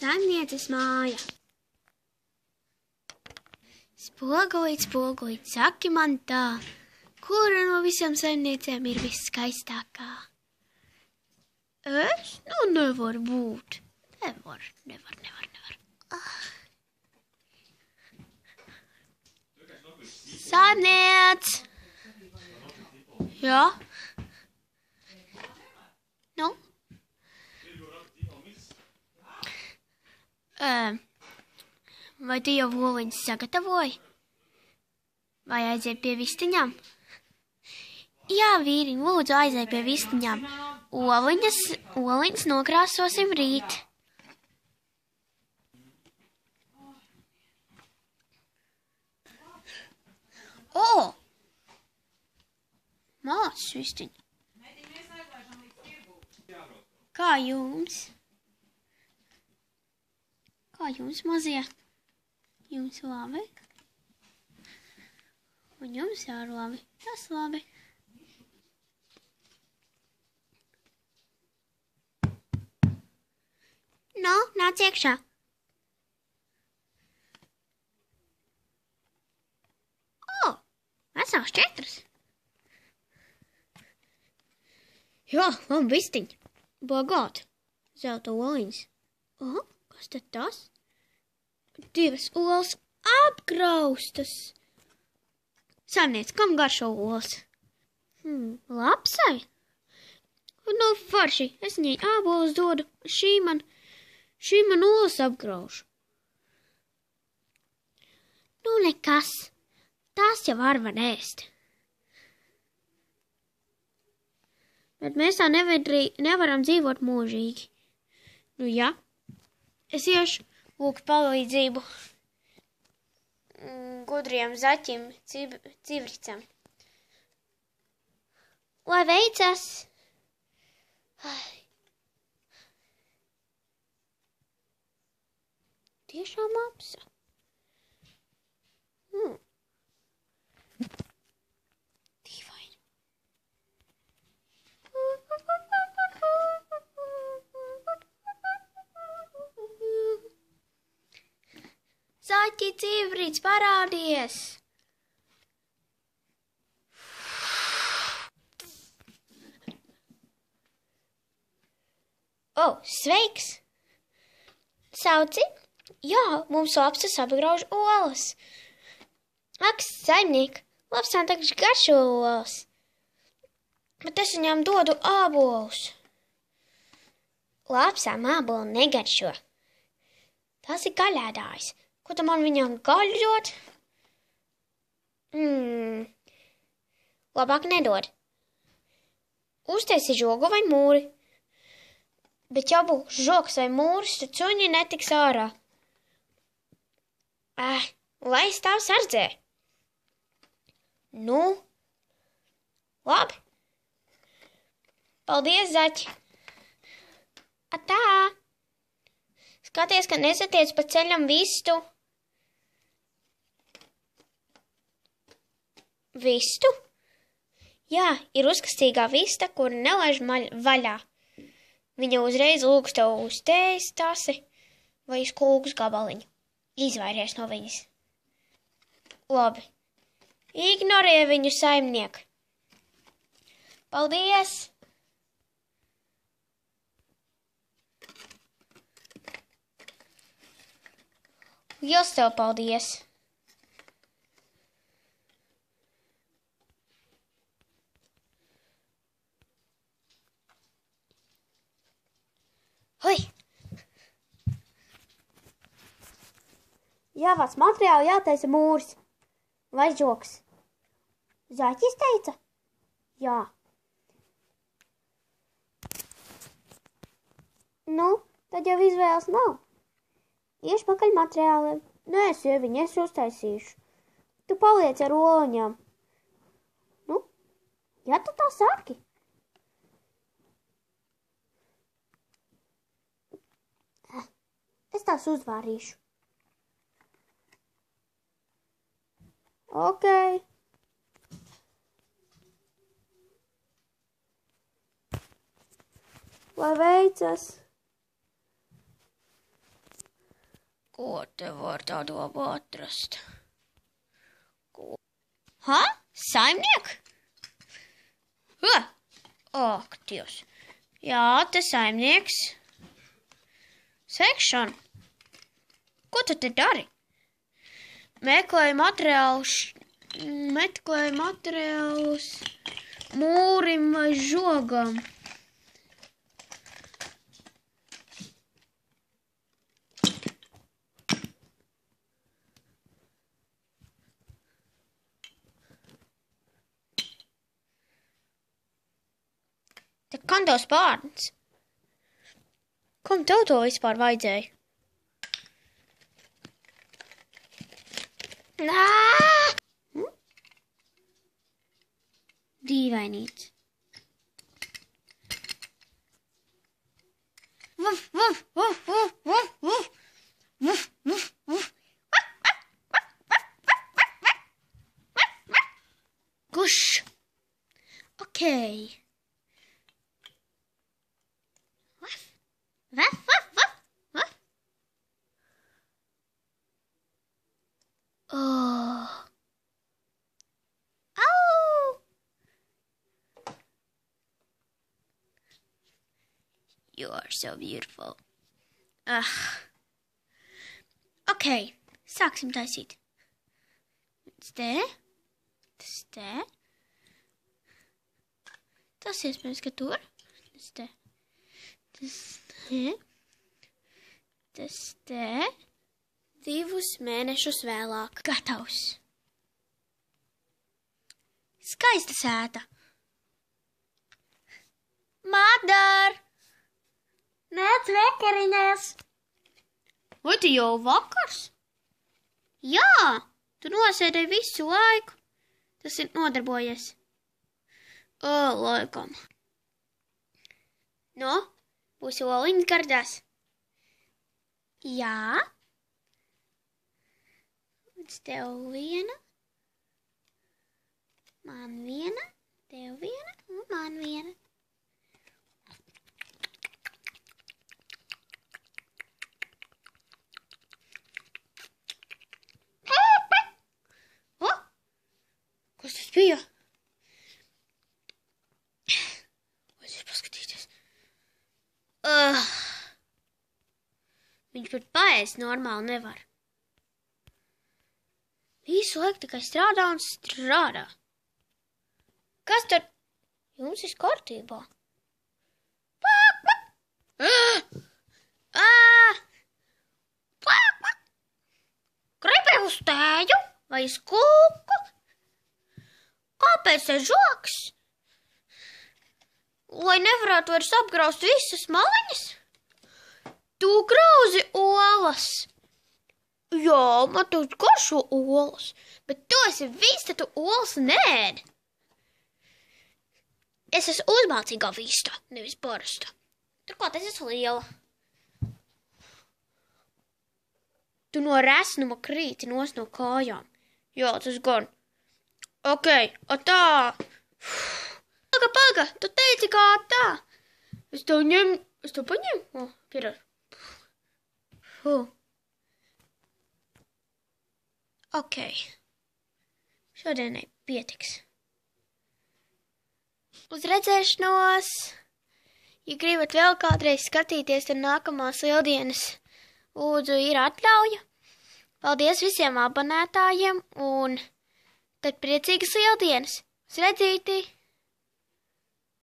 Saimnieces māja. Spoguļīt, spoguļīt, saki man tā, kura no visām saimniecēm ir visskaistākā? Es? Nu, nevar būt. Nevar. Saimniec! Jā? Nu? Vai tu jau oliņas sagatavoji? Vai aiziet pie vistiņām? Jā, vīriņ, lūdzu aiziet pie vistiņām. Oliņas nokrāsosim rīt. O! Māsas vistiņa. Kā jums? Kā jums, mazie? Jums labi? Un jums jā, labi. Tas labi. Nu, nāc iekšā. O, vesels 4. Jā, labi vistiņ. Bagāt. Zelta oliņas. O, kas tad tas? 2 olas apgraustas. Saimniec, kam garšo olas? Lapsai? Nu, forši, es viņai ābolus dodu, šī man olas apgrauž. Nu, nekas, tās jau var ēst. Bet mēs tā nevaram dzīvot mūžīgi. Nu, jā, es iešu lūk palīdzību gudriem zaķim, civricam. Lai veicas! Tiešām apsa. Dīvaini. Zaķi, civrīts, parādies! O, sveiks! Sauci? Jā, mums lapsas apgrauž olas. Ak, saimniek, lapsām tagad garšo olas. Bet es viņām dodu ābolus. Lapsām ābolu negaršo. Tas ir gaļēdājs. Ko tu man viņām gaļu dod? Labāk nedod. Uztaisi žogu vai mūri. Bet ja būs žogs vai mūris, tad suņi netiks ārā. Lai stāv sardzē. Nu, labi. Paldies, zaķi. Atā. Skaties, ka nesatiec pa ceļam vistu. Vistu? Jā, ir uzkastīgā vista, kura nelaiž vaļā. Viņa uzreiz lūgs tev uz tējas tasi vai uz kūkas gabaliņu. Izvairies no viņas. Labi. Ignorē viņu, saimnieku. Paldies! Liels tev paldies! Hui! Jāvāc materiāli, jātaisa mūris. Vai žoks? Zaķis teica? Jā. Nu, tad jau izvēles nav. Iešu pakaļ materiāliem. Nē, sieviņ, es uztaisīšu. Tu paliec ar oliņām. Nu, ja tu tā saki. Es tās uzvārīšu. Ok. Lai veicas. Ko te var tādu labu atrast? Ko? Ha? Saimniek? Ak, Dievs. Jā, te saimnieks. Sekšana. Ko tu te dari? Meklēju materiālus mūrim vai žogam. Tad kam tev spārns? Kam tev to vispār vajadzēja? Dīvainīts. Kurš? Okei. Oh. Ow. You are so beautiful. Okay, sāksim taisīt. Tas te. Tas iespējams, ka tur. Tas te. 2 mēnešus vēlāk. Gatavs. Skaista sēta. Madar! Nāc vakariņās! Vai tu jau vakars? Jā, tu nosēdēji visu laiku. Tas ir nodarbojies. Laikam. No, būs oliņas gardās. Jā. Tev viena, man viena, tev viena un man viena. O! Kas tas bija? Vajadzēs paskatīties. Viņš pat paēst normāli nevar. Visu laiku tikai strādā un strādā. Kas tad? Jums ir kārtībā. Gribi uz tēju vai uz kūku? Kāpēc ir žoks? Lai nevarētu vairs apgraust visas maliņas? Tu grauzi olas. Jā, man tu garšo olas, bet tu esi vista, tu olas neēd. Es esmu uzmācīgā vista, nevis parasta. Turklāt es esmu liela. Tu no resnuma krīti nos no kājām. Jā, tas gan. Okei, tā. Paga, tu teici kā tā. Es tev paņemu. Pierādu. Okei. Šodienai pietiks. Uz redzēšanos! Ja gribat vēl kādreiz skatīties, tad nākamās lieldienas lūdzu ir atļauja. Paldies visiem abonētājiem un tad priecīgas lieldienas! Uz redzīti!